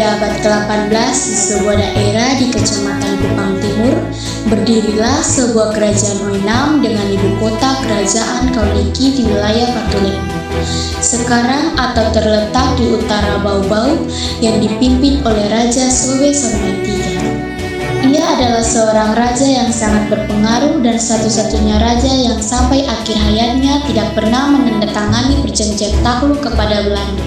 pada abad ke-18 di sebuah daerah di Kecamatan Kupang Timur, berdirilah sebuah kerajaan Oenam dengan ibu kota kerajaan Kauniki di wilayah Katolik. Sekarang atau terletak di utara Bau-Bau yang dipimpin oleh Raja Sobe Sonbai III. Ia adalah seorang raja yang sangat berpengaruh dan satu-satunya raja yang sampai akhir hayatnya tidak pernah menandatangani perjanjian takluk kepada Belanda.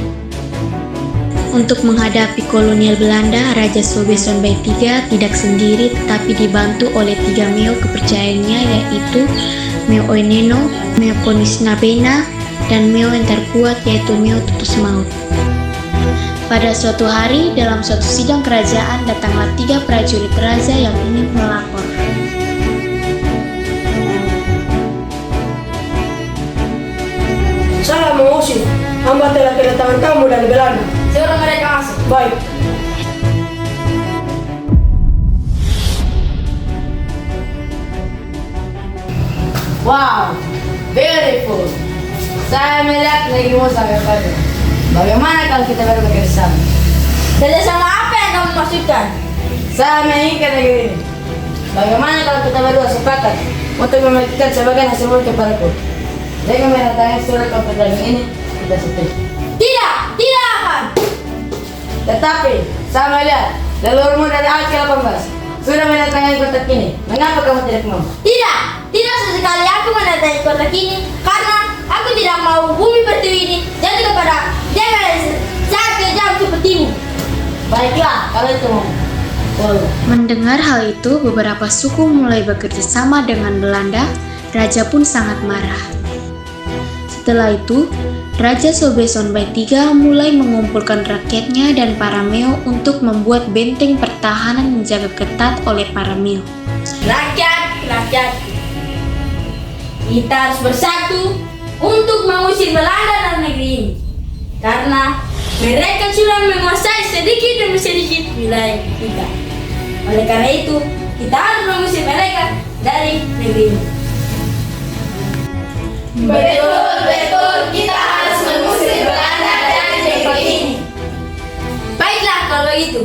Untuk menghadapi kolonial Belanda, Raja Sobe Sonbai III tidak sendiri tetapi dibantu oleh 3 meo kepercayaannya, yaitu Meo Oeneno, Meo Konisnabena, dan meo yang terkuat yaitu Meo Tutus Maut. Pada suatu hari, dalam suatu sidang kerajaan, datanglah 3 prajurit raja yang ingin melapor. Saya mengusir, hamba telah kedatangan tamu dari Belanda. Suruh mereka masuk. Baik. Wow, beautiful. Saya melihat negerimu sangat bagus. Bagaimana kalau kita baru bekerjasama? Kerjasama apa yang kamu maksudkan? Saya menginginkan negeri ini. Bagaimana kalau kita berdua sepakat untuk memikirkan sebagian hasil bumi kepadaku? Dengan menandatangani surat perjanjian ini, kita setuju. Tidak akan. Tetapi, saya melihat leluhurmu dari abad ke-18 sudah menandatangani kotak ini. Mengapa kamu tidak mau? Tidak sesekali aku mendatangi kotak ini karena aku tidak mau bumi pertiwi ini jatuh kepada jangan saat kejam sepertimu. Baiklah, kalau itu mau. Mendengar hal itu, beberapa suku mulai bekerja sama dengan Belanda. Raja pun sangat marah. Setelah itu, Raja Sobe Sonbai III mulai mengumpulkan rakyatnya dan para meo untuk membuat benteng pertahanan yang dijaga ketat oleh para meo. Rakyat, kita harus bersatu untuk mengusir Belanda dari negeri ini karena mereka sudah menguasai sedikit demi sedikit wilayah kita. Oleh karena itu, kita harus mengusir mereka dari negeri ini. Betul, kita harus mengusir Belanda dari negeri ini. Baiklah kalau itu.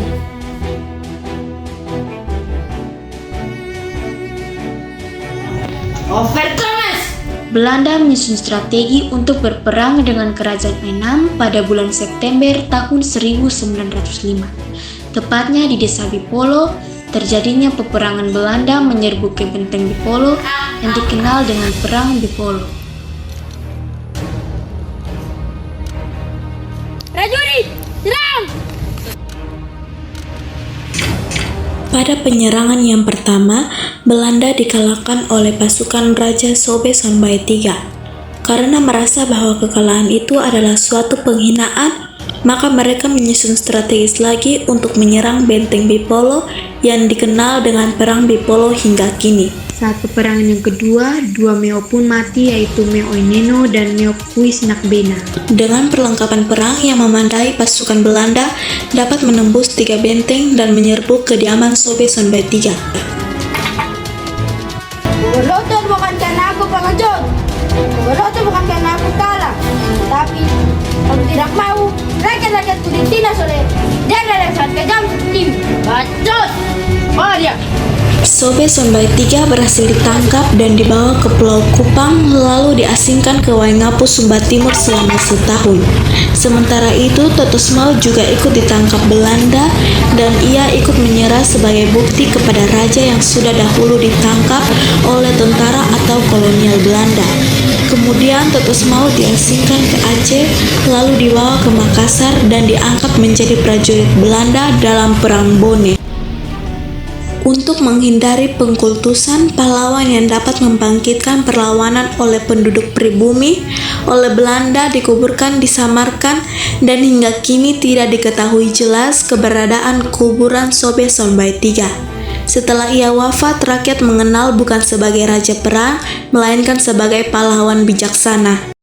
Overthrowers! Belanda menyusun strategi untuk berperang dengan kerajaan Oenam pada bulan September tahun 1905. Tepatnya di desa Bipolo, terjadinya peperangan Belanda menyerbu ke benteng Bipolo yang dikenal dengan Perang Bipolo. Prajurit, serang! Pada penyerangan yang pertama, Belanda dikalahkan oleh pasukan Raja Sobe Sonbai III. Karena merasa bahwa kekalahan itu adalah suatu penghinaan, maka mereka menyusun strategis lagi untuk menyerang benteng Bipolo yang dikenal dengan Perang Bipolo hingga kini. Saat peperangan yang kedua, 2 meo pun mati, yaitu Meo Oeneno dan Meo Kuisnakbena. Dengan perlengkapan perang yang memadai, pasukan Belanda dapat menembus 3 benteng dan menyerbu kediaman Sobe Sonbai III. Berlutut bukan karena aku pengecut, berlutut bukan karena aku kalah, tapi aku tidak mau rakyat-rakyatku ditindas oleh jenderal yang sangat kejam seperti bacot. Oh dia! Sobe Sonbai III berhasil ditangkap dan dibawa ke Pulau Kupang lalu diasingkan ke Waingapu, Sumba Timur selama setahun. Sementara itu, Tutus Maut juga ikut ditangkap Belanda dan ia ikut menyerah sebagai bukti kepada raja yang sudah dahulu ditangkap oleh tentara atau kolonial Belanda. Kemudian Tutus Maut diasingkan ke Aceh lalu dibawa ke Makassar dan diangkat menjadi prajurit Belanda dalam Perang Bone. Untuk menghindari pengkultusan, pahlawan yang dapat membangkitkan perlawanan oleh penduduk pribumi oleh Belanda dikuburkan di Samarkand dan hingga kini tidak diketahui jelas keberadaan kuburan Sobe Sonbai III. Setelah ia wafat, rakyat mengenal bukan sebagai raja perang, melainkan sebagai pahlawan bijaksana.